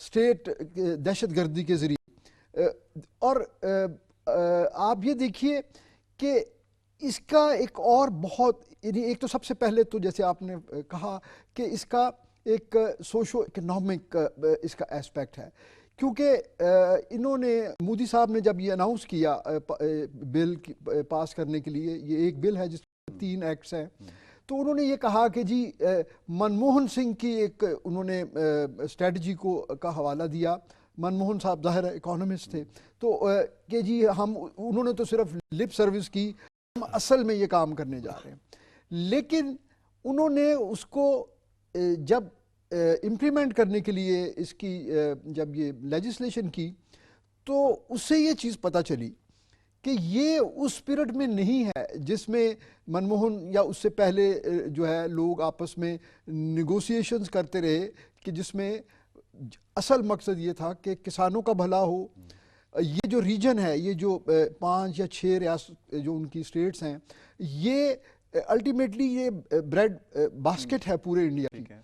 State دہشت گردی کے ذریعے. اور آپ یہ دیکھیے کہ اس کا ایک اور بہت یعنی ایک تو سب سے پہلے تو جیسے آپ نے کہا کہ اس کا ایک سوشو اکنامک اس کا ایسپیکٹ ہے, کیونکہ انہوں نے مودی صاحب نے جب یہ اناؤنس کیا بل پاس کرنے کے لیے, یہ ایک بل ہے جس میں 3 ایکٹس ہیں, تو انہوں نے یہ کہا کہ جی منموہن سنگھ کی ایک انہوں نے اسٹریٹجی کا حوالہ دیا. منموہن صاحب ظاہر اکانومسٹ تھے, تو کہ جی انہوں نے تو صرف لپ سروس کی, ہم اصل میں یہ کام کرنے جا رہے ہیں. لیکن انہوں نے اس کو جب امپلیمنٹ کرنے کے لیے اس کی جب یہ لیجسلیشن کی, تو اس سے یہ چیز پتہ چلی کہ یہ اس پیریڈ میں نہیں ہے جس میں منموہن یا اس سے پہلے جو ہے لوگ آپس میں نیگوسیشنز کرتے رہے, کہ جس میں اصل مقصد یہ تھا کہ کسانوں کا بھلا ہو. یہ جو ریجن ہے, یہ جو 5 یا 6 ریاست جو ان کی اسٹیٹس ہیں, یہ الٹیمیٹلی یہ بریڈ باسکٹ ہے پورے انڈیا کی.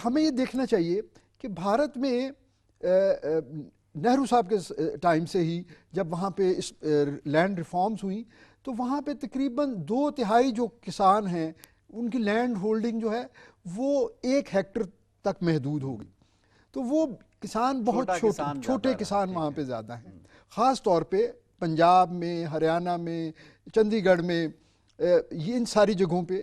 ہمیں یہ دیکھنا چاہیے کہ بھارت میں نہرو صاحب کے ٹائم سے ہی جب وہاں پہ لینڈ ریفارمز ہوئیں, تو وہاں پہ تقریباً 2/3 جو کسان ہیں ان کی لینڈ ہولڈنگ جو ہے وہ 1 ہیکٹر تک محدود ہو گئی. تو وہ کسان بہت چھوٹے کسان وہاں پہ زیادہ ہیں, خاص طور پہ پنجاب میں, ہریانہ میں, چندی گڑھ میں, یہ ان ساری جگہوں پہ.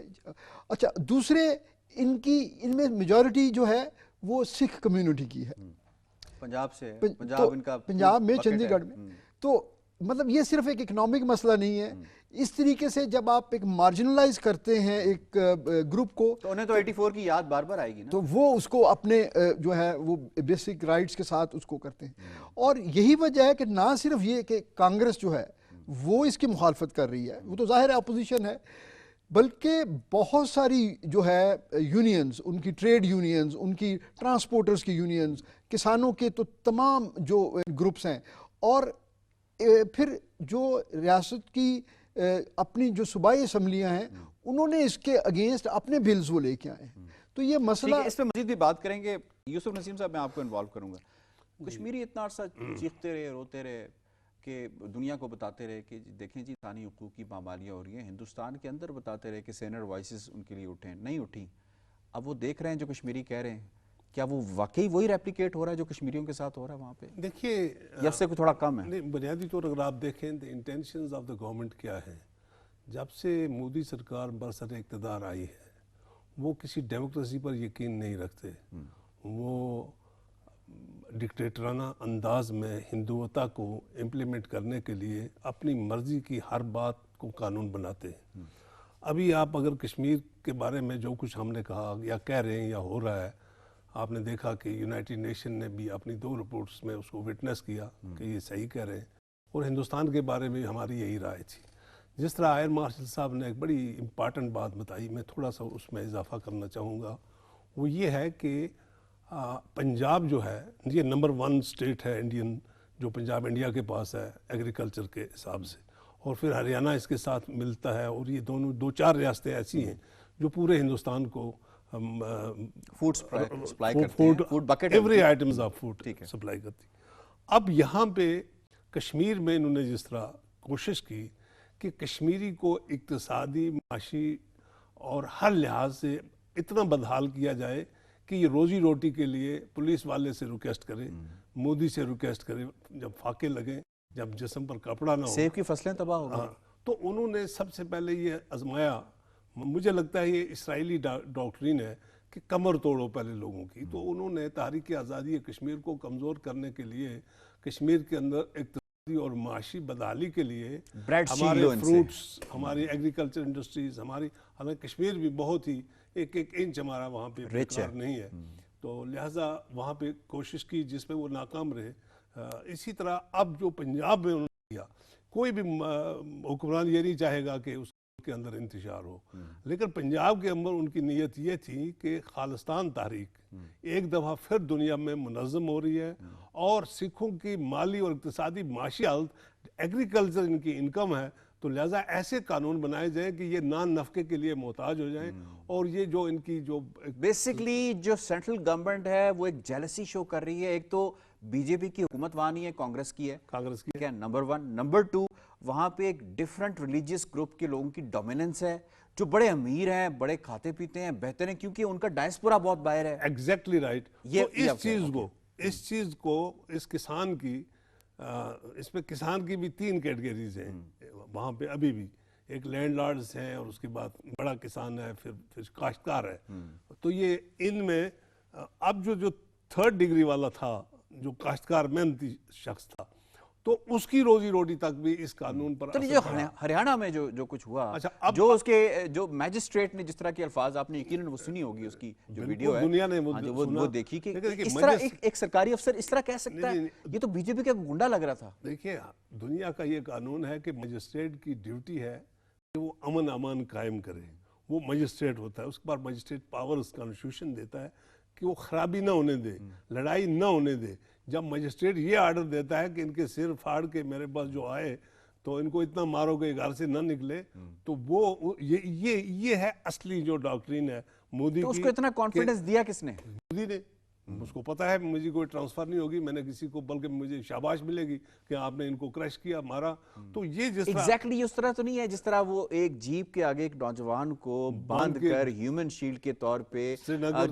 اچھا, دوسرے ان میں میجورٹی جو ہے وہ سکھ کمیونٹی کی ہے, پنجاب سے, پنجاب میں, چندی گڑھ میں. تو مطلب یہ صرف ایک اکنامک مسئلہ نہیں ہے. اس طریقے سے جب آپ ایک مارجنلائز کرتے ہیں ایک گروپ کو, تو انہیں تو 84 کی یاد بار بار آئے گی نا, تو وہ اس کو اپنے جو ہے وہ بیسک رائٹس کے ساتھ اس کو کرتے ہیں. اور یہی وجہ ہے کہ نہ صرف یہ کہ کانگریس جو ہے وہ اس کی مخالفت کر رہی ہے, وہ تو ظاہر ہے اپوزیشن ہے, بلکہ بہت ساری جو ہے یونینز, ان کی ٹریڈ یونینز, ان کی ٹرانسپورٹرز کی یونینز, کسانوں کے تو تمام جو گروپس ہیں, اور پھر جو ریاست کی اپنی جو صوبائی اسمبلیاں ہیں انہوں نے اس کے اگینسٹ اپنے بلز وہ لے کے آئے ہیں. تو یہ مسئلہ اس پہ مزید بھی بات کریں گے. یوسف نسیم صاحب, میں آپ کو انوالو کروں گا. کشمیری اتنا عرصہ چیختے رہے, روتے رہے, کہ دنیا کو بتاتے رہے کہ دیکھیں جی انسانی حقوق کی پامالیاں ہو رہی ہیں. ہندوستان کے اندر بتاتے رہے کہ سینر وائسز ان کے لیے اٹھیں, نہیں اٹھیں. اب وہ دیکھ رہے ہیں جو کشمیری کہہ رہے ہیں, کیا وہ واقعی وہی ریپلیکیٹ ہو رہا ہے جو کشمیریوں کے ساتھ ہو رہا ہے وہاں پہ؟ دیکھیے, یا اس سے کوئی تھوڑا کم ہے؟ بنیادی طور اگر آپ دیکھیں تو انٹینشنز آف دا گورنمنٹ کیا ہیں. جب سے مودی سرکار برسر اقتدار آئی ہے, وہ کسی ڈیموکریسی پر یقین نہیں رکھتے. وہ ڈکٹیٹرانہ انداز میں ہندوتا کو امپلیمنٹ کرنے کے لیے اپنی مرضی کی ہر بات کو قانون بناتے ہیں. ابھی آپ اگر کشمیر کے بارے میں جو کچھ ہم نے کہا یا کہہ رہے ہیں یا ہو رہا ہے, آپ نے دیکھا کہ یونائٹڈ نیشن نے بھی اپنی 2 رپورٹس میں اس کو وٹنس کیا کہ یہ صحیح کہہ رہے ہیں, اور ہندوستان کے بارے میں ہماری یہی رائے تھی. جس طرح آئر مارشل صاحب نے ایک بڑی امپارٹنٹ بات بتائی, میں تھوڑا سا اس میں اضافہ کرنا چاہوں گا. وہ یہ ہے کہ پنجاب جو ہے یہ نمبر 1 اسٹیٹ ہے انڈین, جو پنجاب انڈیا کے پاس ہے ایگریکلچر کے حساب سے, اور پھر ہریانہ اس کے ساتھ ملتا ہے, اور یہ دونوں 2-4 ریاستیں ایسی ہیں جو پورے ہندوستان کو فوڈ سپلائی کرتے ہیں, food bucket, every items of food supply کرتی. اب یہاں پہ کشمیر میں انہوں نے جس طرح کوشش کی کہ کشمیری کو اقتصادی, معاشی اور ہر لحاظ سے اتنا بدحال کیا جائے کہ یہ روزی روٹی کے لیے پولیس والے سے ریکویسٹ کرے, مودی سے ریکویسٹ کرے, جب فاقے لگیں, جب جسم پر کپڑا نہ ہو, سیب کی فصلیں تباہ ہو گئی. تو انہوں نے سب سے پہلے یہ آزمایا. مجھے لگتا ہے یہ اسرائیلی ڈاکٹرین ہے کہ کمر توڑو پہلے لوگوں کی. تو انہوں نے تحریک آزادی کشمیر کو کمزور کرنے کے لیے کشمیر کے اندر اقتصادی اور معاشی بدحالی کے لیے ہمارے فروٹس, ہماری ایگریکلچر انڈسٹریز, ہمیں کشمیر بھی بہت ہی 1 انچ ہمارا وہاں پہ بیکار نہیں ہے, تو لہٰذا وہاں پہ کوشش کی جس میں وہ ناکام رہے. اسی طرح اب جو پنجاب میں انہوں نے کیا, کوئی بھی حکمران یہ نہیں چاہے گا کہ اس کے اندر انتشار ہو, لیکن پنجاب کے اندر ان کی نیت یہ تھی کہ خالستان تحریک ایک دفعہ پھر دنیا میں منظم ہو رہی ہے, اور سکھوں کی مالی اور اقتصادی معاشی حالت, ایگریکلچر ان کی انکم ہے, تو لہٰذا ایسے قانون بنائے جائیں کہ یہ نان نفقے کے لیے محتاج ہو جائیں، اور یہ جو ان کی جو بیسکلی جو سینٹرل گورنمنٹ ہے وہ ایک جیلسی شو کر رہی ہے. ایک تو بی جے پی کی حکومت وہاں نہیں ہے، کانگریس کی ہے، کانگریس کی ٹھیک ہے، نمبر 1. نمبر 2 وہاں پہ ایک ڈیفرنٹ ریلیجیس گروپ کے لوگوں کی ڈومیننس ہے جو بڑے امیر ہیں، بڑے کھاتے پیتے ہیں، بہتر ہیں، کیونکہ ان کا ڈائسپورا بہت باہر ہے. Exactly right. یہ تو اس چیز کو اس کسان کی اس پہ کسان کی بھی 3 کیٹیگریز ہیں وہاں پہ ابھی بھی. ایک لینڈ لارڈز ہیں، اور اس کے بعد بڑا کسان ہے، پھر کاشتکار ہے. تو یہ ان میں اب جو 3rd ڈگری والا تھا، جو کاشتکار محنتی شخص تھا، تو اس کی روزی روٹی تک بھی اس قانون پر چلیے جو ہریانہ میں جو کچھ ہوا، اچھا، جو اس کے جو میجسٹریٹ نے جس طرح کے الفاظ آپ نے یقیناً وہ سنی ہوگی، اس کی جو ویڈیو ہے دنیا نے وہ دیکھی کہ اس طرح ایک سرکاری افسر اس طرح کہہ سکتا ہے. یہ تو بی جے پی کا گنڈا لگ رہا تھا. دیکھیے دنیا کا یہ قانون ہے کہ مجسٹریٹ کی ڈیوٹی ہے کہ وہ امن امان قائم کرے. وہ مجسٹریٹ ہوتا ہے، اس کے بعد مجسٹریٹ پاورز کانسٹیٹیوشن دیتا ہے کہ وہ خرابی نہ ہونے دے، لڑائی نہ ہونے دے. جب مجسٹریٹ یہ آرڈر دیتا ہے کہ ان کے سر پھاڑ کے میرے پاس جو آئے تو ان کو اتنا مارو کہ گھر سے نہ نکلے، تو وہ یہ ہے اصلی جو ڈاکٹرین ہے مودی کی. تو اس کو اتنا کانفیڈنس دیا کس نے؟ مودی نے. اس کو پتا ہے مجھے کوئی ٹرانسفر نہیں ہوگی، میں نے کسی کو، بلکہ مجھے شاباش ملے گی کہ آپ نے ان کو کریش کیا، مارا. تو یہ جس طرح ایگزیکٹلی اس طرح تو نہیں ہے جس طرح وہ ایک جیپ کے آگے ایک نوجوان کو باندھ کر ہیومن شیلڈ کے طور پہ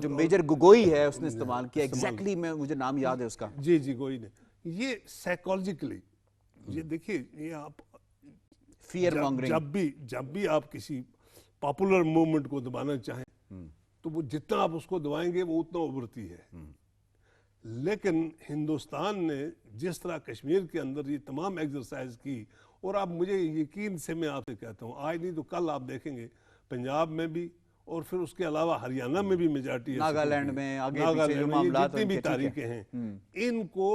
جو میجر گگوئی ہے اس نے استعمال کیا. ایگزیکٹلی مجھے نام یاد ہے اس کا. جی کوئی نہیں. یہ سائیکولوجیکلی یہ دیکھیے، یہ آپ فیئر مانگرنگ، جب بھی آپ کسی پاپولر موومنٹ کو دبانا چاہیں تو وہ جتنا آپ اس کو دبائیں گے وہ اتنا ابھرتی ہے. لیکن ہندوستان نے جس طرح کشمیر کے اندر یہ تمام ایکسرسائز کی، اور اب مجھے یقین سے میں آپ سے کہتا ہوں، آج نہیں تو کل آپ دیکھیں گے پنجاب میں بھی، اور پھر اس کے علاوہ ہریانہ میں بھی میجارٹی ہے، ناگالینڈ میں، آگے پیچھے جو معاملات جتنی بھی تاریخیں ہیں، ان کو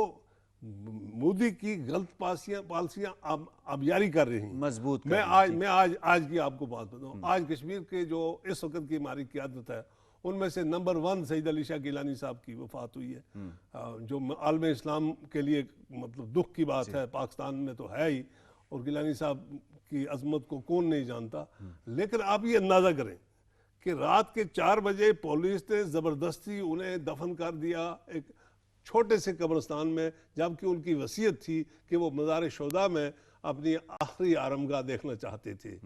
مودی کی غلط پالیسیاں اب یاری کر رہی ہیں مضبوط. میں آج کی آپ کو بات بتاؤں. آج کشمیر کے جو اس وقت کی ہماری قیادت ہے، ان میں سے نمبر 1 سعید علی شاہ گیلانی صاحب کی وفات ہوئی ہے، جو عالم اسلام کے لیے مطلب دکھ کی بات ہے. پاکستان میں تو ہے ہی، اور گیلانی صاحب کی عظمت کو کون نہیں جانتا. لیکن آپ یہ اندازہ کریں کہ رات کے 4 بجے پولیس نے زبردستی انہیں دفن کر دیا ایک چھوٹے سے قبرستان میں، جبکہ ان کی وصیت تھی کہ وہ مزار شہداء میں اپنی آخری آرامگاہ دیکھنا چاہتے تھے.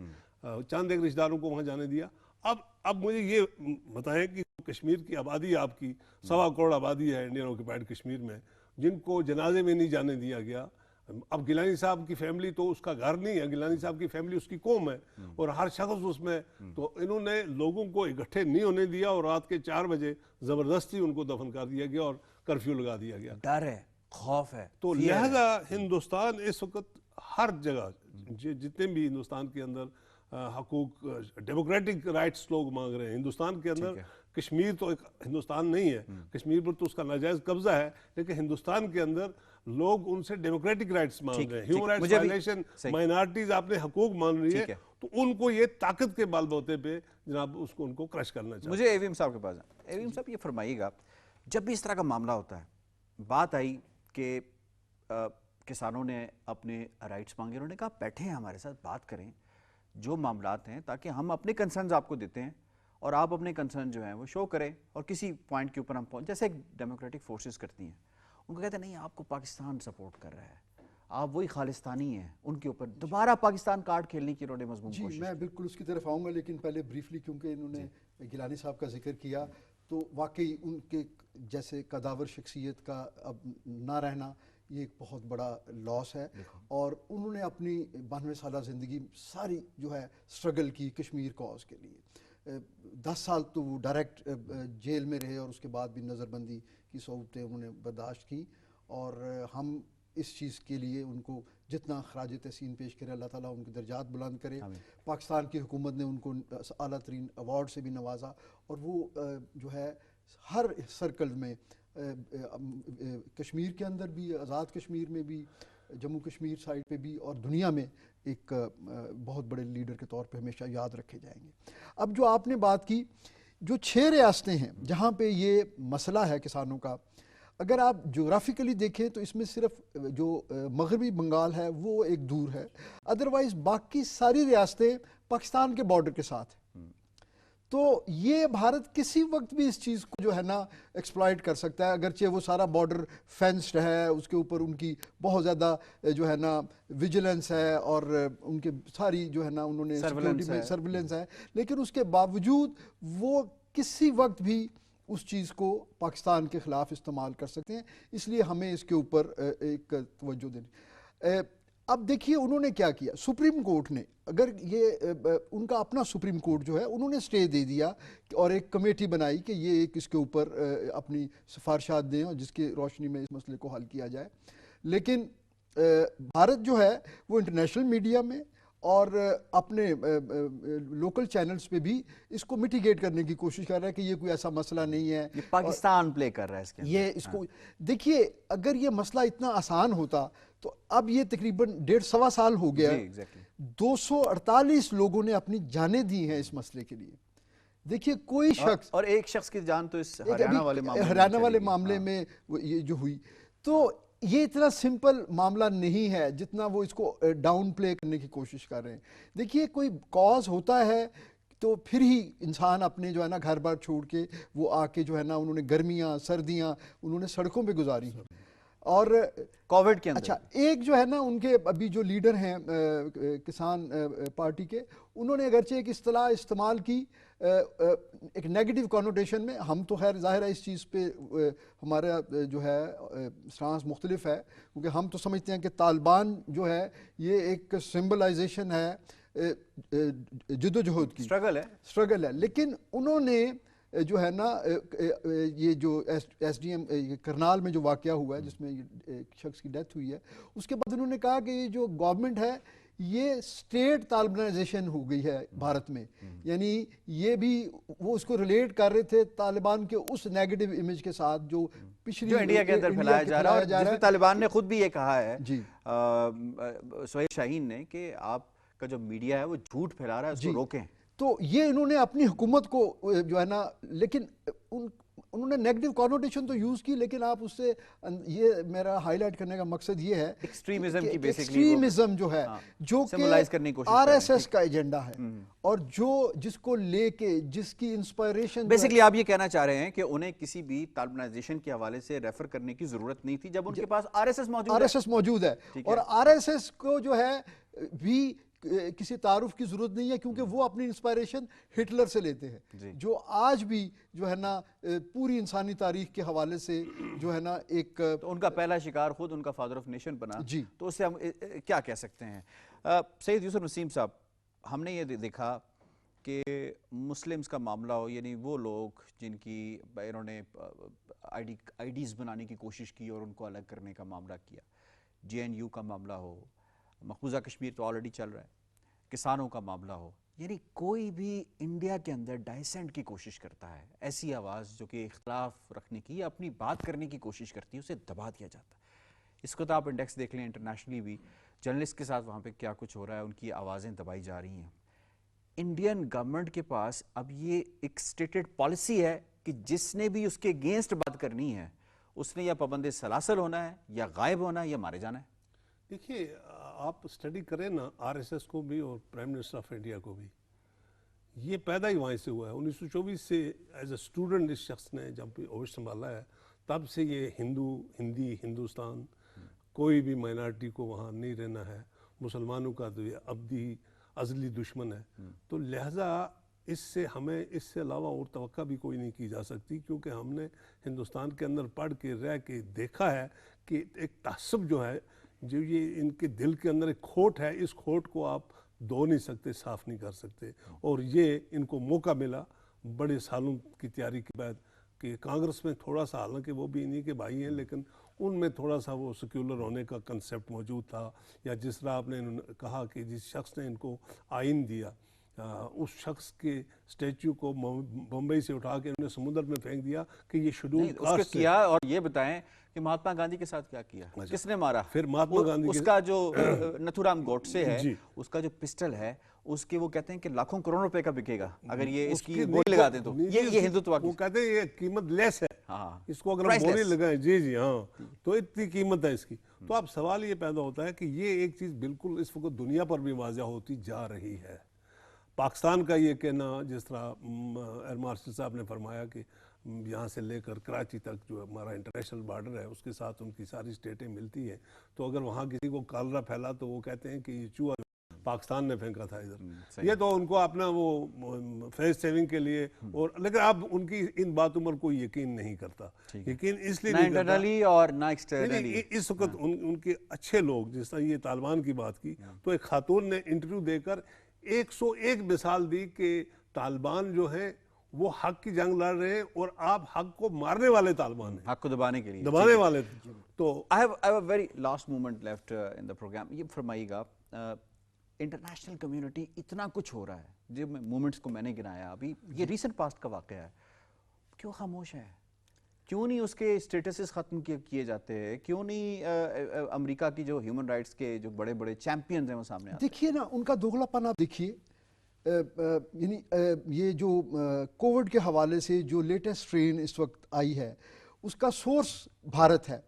چند ایک رشتہ داروں کو وہاں جانے دیا. اب مجھے یہ بتائیں کہ کشمیر کی آبادی، آپ کی 1.25 کروڑ آبادی ہے انڈین آکوپائیڈ کشمیر میں، جن کو جنازے میں نہیں جانے دیا گیا. اب گیلانی صاحب کی فیملی تو اس کا گھر نہیں ہے، گیلانی صاحب کی فیملی اس کی قوم ہے، اور ہر شخص اس میں. تو انہوں نے لوگوں کو اکٹھے نہیں ہونے دیا، اور رات کے 4 بجے زبردستی ان کو دفن کر دیا گیا اور کرفیو لگا دیا گیا. ڈر ہے، خوف ہے. تو لہذا ہندوستان اس وقت ہر جگہ جتنے بھی ہندوستان کے اندر حقوق، ڈیموکریٹک رائٹس لوگ مانگ رہے ہیں. ہندوستان کے اندر کشمیر تو ایک ہندوستان نہیں ہے، کشمیر پر تو اس کا ناجائز قبضہ ہے، لیکن ہندوستان کے اندر لوگ ان سے ڈیموکریٹک رائٹس مانگ رہے ہیں. ہیومن رائٹس وائلیشن، مائنارٹیز آپ نے حقوق مان رہی ہے، تو ان کو یہ طاقت کے بال بوتے پہ جناب ان کو کرش کرنا چاہیے. مجھے ایویم صاحب کے پاس جائیں. ایویم صاحب یہ فرمائیے گا، جب بھی اس طرح کا معاملہ ہوتا ہے، بات آئی کہ کسانوں نے اپنے رائٹس مانگے، انہوں نے کہا بیٹھیں ہمارے ساتھ بات کریں جو معاملات ہیں، تاکہ ہم اپنے کنسرنز آپ کو دیتے ہیں اور آپ اپنے کنسرن جو ہیں وہ شو کریں، اور کسی پوائنٹ کے اوپر ہم پہنچ، جیسے ایک ڈیموکریٹک فورسز کرتی ہیں. ان کو کہتے ہیں نہیں، آپ کو پاکستان سپورٹ کر رہا ہے، آپ وہی خالستانی ہیں. ان کے اوپر دوبارہ پاکستان کارڈ کھیلنے کی انہوں نے مضمون کوشش. میں بالکل اس کی طرف آؤں گا، لیکن پہلے بریفلی کیونکہ انہوں نے گیلانی صاحب کا ذکر کیا، تو واقعی ان کے جیسے قداور شخصیت کا اب نہ رہنا یہ ایک بہت بڑا لاس ہے. اور انہوں نے اپنی 92 سالہ زندگی ساری جو ہے اسٹرگل کی کشمیر کاز کے لیے. 10 سال تو وہ ڈائریکٹ جیل میں رہے، اور اس کے بعد بھی نظر بندی کی صعوبتیں انہوں نے برداشت کی. اور ہم اس چیز کے لیے ان کو جتنا خراج تحسین پیش کرے، اللہ تعالیٰ ان کے درجات بلند کرے. پاکستان کی حکومت نے ان کو اعلیٰ ترین ایوارڈ سے بھی نوازا، اور وہ جو ہے ہر سرکل میں کشمیر کے اندر بھی، آزاد کشمیر میں بھی، جموں کشمیر سائڈ پہ بھی، اور دنیا میں ایک بہت بڑے لیڈر کے طور پہ ہمیشہ یاد رکھے جائیں گے. اب جو آپ نے بات کی، جو 6 ریاستیں ہیں جہاں پہ یہ مسئلہ ہے کسانوں کا، اگر آپ جغرافیکلی دیکھیں تو اس میں صرف جو مغربی بنگال ہے وہ ایک دور ہے، ادروائز باقی ساری ریاستیں پاکستان کے بارڈر کے ساتھ ہیں۔ تو یہ بھارت کسی وقت بھی اس چیز کو جو ہے نا ایکسپلائٹ کر سکتا ہے، اگرچہ وہ سارا بارڈر فینسڈ ہے، اس کے اوپر ان کی بہت زیادہ جو ہے نا ویجیلنس ہے اور ان کے ساری جو ہے نا انہوں نے سیکورٹی میں سرویلنس ہے، لیکن اس کے باوجود وہ کسی وقت بھی اس چیز کو پاکستان کے خلاف استعمال کر سکتے ہیں، اس لیے ہمیں اس کے اوپر ایک توجہ دینی۔ اب دیکھیے انہوں نے کیا کیا، سپریم کورٹ نے، اگر یہ ان کا اپنا سپریم کورٹ جو ہے انہوں نے اسٹے دے دیا اور ایک کمیٹی بنائی کہ یہ ایک اس کے اوپر اپنی سفارشات دیں اور جس کی روشنی میں اس مسئلے کو حل کیا جائے، لیکن بھارت جو ہے وہ انٹرنیشنل میڈیا میں اور اپنے لوکل چینلز پہ بھی اس کو میٹیگیٹ کرنے کی کوشش کر رہا ہے کہ یہ کوئی ایسا مسئلہ نہیں ہے، یہ پاکستان پلے کر رہا ہے اس کے یہ اس کو دیکھیے اگر یہ مسئلہ اتنا آسان ہوتا تو اب یہ تقریباً 1.5 سال ہو گیا، 248 لوگوں نے اپنی جانیں دی ہیں اس مسئلے کے لیے۔ دیکھیے کوئی شخص، اور ایک شخص کی جان تو اس ہریانہ والے معاملے میں یہ جو ہوئی، تو یہ اتنا سمپل معاملہ نہیں ہے جتنا وہ اس کو ڈاؤن پلے کرنے کی کوشش کر رہے ہیں۔ دیکھیے کوئی کاز ہوتا ہے تو پھر ہی انسان اپنے جو ہے نا گھر بار چھوڑ کے وہ آ کے جو ہے نا انہوں نے گرمیاں سردیاں انہوں نے سڑکوں پہ گزاری ہیں۔ اور کووڈ کے اندر اچھا ایک جو ہے نا ان کے ابھی جو لیڈر ہیں کسان پارٹی کے، انہوں نے اگرچہ ایک اصطلاح استعمال کی ایک نیگیٹو کانوٹیشن میں، ہم تو خیر ظاہر ہے اس چیز پہ ہمارا جو ہے سٹانس مختلف ہے، کیونکہ ہم تو سمجھتے ہیں کہ طالبان جو ہے یہ ایک سمبلائزیشن ہے جد و جہد کی، سٹرگل ہے، لیکن انہوں نے جو ہے نا یہ جو ایس ڈی ایم کرنال میں جو واقعہ ہوا ہے جس میں ایک شخص کی ڈیتھ ہوئی ہے، اس کے بعد انہوں نے کہا کہ یہ جو گورنمنٹ ہے یہ اسٹیٹ طالبانائزیشن ہو گئی ہے بھارت میں، یعنی یہ بھی وہ اس کو ریلیٹ کر رہے تھے طالبان کے اس نیگیٹو امیج کے ساتھ جو پچھلی جو انڈیا کے اندر پھیلایا جا رہا ہے، جس میں طالبان نے خود بھی یہ کہا ہے سہیل شاہین نے کہ آپ کا جو میڈیا ہے وہ جھوٹ پھیلا رہا ہے، اس کو روکیں۔ تو یہ انہوں نے اپنی حکومت کو جو ہے نا، لیکن انہوں نے نیگیٹو کانوٹیشن تو یوز کی، لیکن آپ اس سے یہ میرا ہائی لائٹ کرنے کا مقصد یہ ہے ایکسٹریمزم جو ہے جو کہ آر ایس ایس کا ایجنڈا ہے اور جس کو لے کے جس کی انسپائریشن، بیسیکلی آپ یہ کہنا چاہ رہے ہیں کہ انہیں کسی بھی طالبانائزیشن کے حوالے سے ریفر کرنے کی ضرورت نہیں تھی جب ان کے پاس آر ایس ایس موجود ہے، اور آر ایس ایس کو جو ہے بھی کسی تعارف کی ضرورت نہیں ہے، کیونکہ وہ اپنی انسپائریشن ہٹلر سے لیتے ہیں، جو آج بھی جو ہے نا پوری انسانی تاریخ کے حوالے سے جو ہے نا ایک ان کا پہلا شکار خود ان کا فادر آف نیشن بنا، تو اس سے ہم کیا کہہ سکتے ہیں۔ سید یوسف نسیم صاحب، ہم نے یہ دیکھا کہ مسلمز کا معاملہ ہو، یعنی وہ لوگ جن کی انہوں نے آئی ڈیز بنانے کی کوشش کی اور ان کو الگ کرنے کا معاملہ کیا، جے این یو کا معاملہ ہو، مقبوضہ کشمیر تو آلریڈی چل رہا ہے، کسانوں کا معاملہ ہو، یعنی کوئی بھی انڈیا کے اندر ڈائسنٹ کی کوشش کرتا ہے، ایسی آواز جو کہ اختلاف رکھنے کی یا اپنی بات کرنے کی کوشش کرتی ہے، اسے دبا دیا جاتا ہے۔ اس کو تو آپ انڈیکس دیکھ لیں انٹرنیشنلی بھی، جرنلسٹ کے ساتھ وہاں پہ کیا کچھ ہو رہا ہے، ان کی آوازیں دبائی جا رہی ہیں۔ انڈین گورنمنٹ کے پاس اب یہ ایک سٹیٹڈ پالیسی ہے کہ جس نے بھی اس کے اگینسٹ بات کرنی ہے اس نے یا پابند سلاسل ہونا ہے یا غائب ہونا ہے یا مارے جانا ہے۔ دیکھیے آپ اسٹڈی کریں نا آر ایس ایس کو بھی اور پرائم منسٹر آف انڈیا کو بھی، یہ پیدا ہی وہیں سے ہوا ہے۔ 1924 سے ایز اے اسٹوڈنٹ اس شخص نے جب ہوش سنبھالا ہے تب سے یہ ہندی ہندوستان، کوئی بھی مائنارٹی کو وہاں نہیں رہنا ہے، مسلمانوں کا تو یہ ابدی ازلی دشمن ہے، تو لہٰذا اس سے ہمیں اس سے علاوہ اور توقع بھی کوئی نہیں کی جا سکتی، کیونکہ ہم نے ہندوستان کے اندر پڑھ کے رہ کے دیکھا ہے کہ ایک تعصب جو ہے، جو یہ ان کے دل کے اندر ایک کھوٹ ہے، اس کھوٹ کو آپ دھو نہیں سکتے، صاف نہیں کر سکتے، اور یہ ان کو موقع ملا بڑے سالوں کی تیاری کے بعد کہ کانگریس میں تھوڑا سا، حالانکہ وہ بھی انہی کے بھائی ہیں، لیکن ان میں تھوڑا سا وہ سیکولر ہونے کا کنسیپٹ موجود تھا، یا جس طرح آپ نے کہا کہ جس شخص نے ان کو آئین دیا اس شخص کے اسٹیچو کو بمبئی سے اٹھا کے انہوں نے سمندر میں پھینک دیا کہ یہ شیڈول کاسٹ کیا۔ اور یہ بتائیں کہ مہاتما گاندھی کے ساتھ کیا کیا، کس نے مارا؟ پھر مہاتما گاندھی اس کا جو نتھو رام گوڈسے ہے، اس کا جو پسٹل ہے اس کے وہ کہتے ہیں کہ لاکھوں کروڑ روپے کا بکے گا اگر یہ اس کی کی بولی لگا دیں تو یہ ہندوتوا وہ کی کہتے ہیں یہ قیمت لیس ہے، ہاں اس کو اگر ہم بولی priceless. لگائیں، جی جی ہاں، تو اتنی قیمت ہے اس کی. تو اب سوال یہ پیدا ہوتا ہے کہ یہ ایک چیز بالکل اس وقت دنیا پر بھی واضح ہوتی جا رہی ہے. پاکستان کا یہ کہنا، جس طرح ایئر مارشل صاحب نے فرمایا کہ یہاں سے لے کر کراچی تک جو ہمارا انٹرنیشنل بارڈر ہے اس کے ساتھ ان کی ساری اسٹیٹیں ملتی ہیں، تو اگر وہاں کسی کو کالرا پھیلا تو وہ کہتے ہیں کہ یہ چوہا پاکستان نے پھینکا تھا ادھر. یہ تو ان کو اپنا وہ فیس سیونگ کے لیے، اور لیکن اب ان کی ان باتوں پر کوئی یقین نہیں کرتا. یقین اس لیے نہ نہیں کرتا، انٹرنلی اور نہ ایکسٹرنلی. اس وقت ان کے اچھے لوگ، جس طرح یہ طالبان کی بات کی، تو ایک خاتون نے انٹرویو دے کر 101 مثال دی کہ طالبان جو ہیں وہ حق کی جنگ لڑ رہے ہیں اور آپ حق کو مارنے والے طالبان ہیں، حق کو دبانے کے لیے. دبانے والے. تو I have a very last moment left in the program. یہ فرمائیے گا انٹرنیشنل کمیونٹی اتنا کچھ ہو رہا ہے، جب مومنٹس کو میں نے گنایا ابھی، یہ ریسنٹ پاسٹ کا واقعہ ہے، کیوں خاموش ہے؟ کیوں نہیں اس کے اسٹیٹسز ختم کیے جاتے ہیں؟ کیوں نہیں امریکہ کی جو ہیومن رائٹس کے جو بڑے بڑے چیمپئنز ہیں وہ سامنے آتے ہیں؟ دیکھیے نا ان کا دوغلا پن آپ دیکھیے. یعنی یہ جو کووڈ کے حوالے سے جو لیٹسٹ ٹرین اس وقت آئی ہے اس کا سورس بھارت ہے.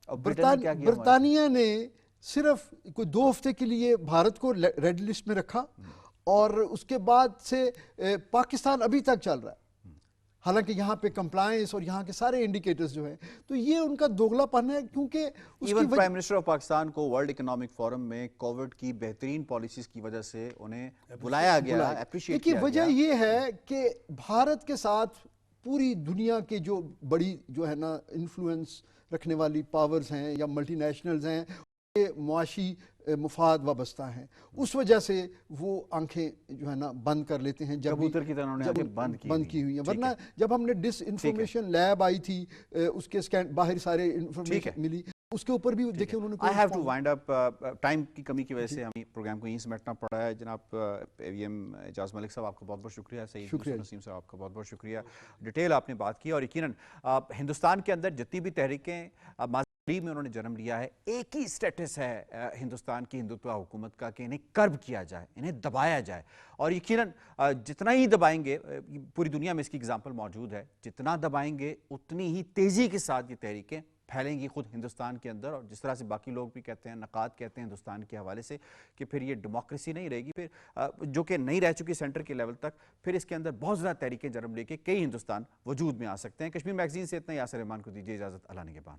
برطانیہ نے صرف کوئی 2 ہفتے کے لیے بھارت کو ریڈ لسٹ میں رکھا اور اس کے بعد سے پاکستان ابھی تک چل رہا ہے، حالانکہ یہاں پہ کمپلائنس اور یہاں کے سارے انڈیکیٹرز جو ہیں. تو یہ ان کا دوغلا پن ہے، کیونکہ even prime minister of Pakistan کو ورلڈ اکنامک فورم میں کووڈ کی بہترین پالیسیز کی وجہ سے انہیں بلایا گیا، اپریشیٹ کیا گیا. وجہ یہ ہے کہ بھارت کے ساتھ پوری دنیا کے جو بڑی جو ہے نا انفلوئنس رکھنے والی پاورز ہیں یا ملٹی نیشنلز ہیں، معاشی مفاد وابستہ ہیں. اس وجہ سے وہ آنکھیں جو ہے نا بند کر لیتے ہیں جب کبوتر کی طرح انہوں نے آنکھیں بند کی ہوئی ہیں. ورنہ جب ہم نے ڈس انفارمیشن لیب آئی تھی، اس کے باہر سارے انفارمیشن ملی، اس کے اوپر بھی دیکھیں انہوں نے. I have to wind up, time کی کمی کی وجہ سے ہمیں پروگرام کو یہیں سمیٹنا پڑا ہے. جناب AVM اعجاز ملک صاحب آپ کا بہت بہت شکریہ. سعید نسیم صاحب آپ کا بہت بہت شکریہ. ڈیٹیل آپ نے بات کی، اور یقیناً ہندوستان کے اندر جتنی بھی تحریکیں میں انہوں نے جنم لیا ہے، ایک ہی سٹیٹس ہے ہندوستان کی ہندوتوا حکومت کا کہ انہیں کرب کیا جائے، انہیں دبایا جائے. اور یقیناً جتنا ہی دبائیں گے، پوری دنیا میں اس کی اگزامپل موجود ہے، جتنا دبائیں گے اتنی ہی تیزی کے ساتھ یہ تحریکیں پھیلیں گی خود ہندوستان کے اندر. اور جس طرح سے باقی لوگ بھی کہتے ہیں، نقاد کہتے ہیں ہندوستان کے حوالے سے، کہ پھر یہ ڈیموکریسی نہیں رہے گی، پھر جو کہ نہیں رہ چکی سینٹر کے لیول تک، پھر اس کے اندر بہت زیادہ تحریکیں جنم لے کے کئی ہندوستان وجود میں آ سکتے ہیں. کشمیر میگزین سے اتنا. یاسر رحمان کو دیجیے اجازت. اللہ نگہبان.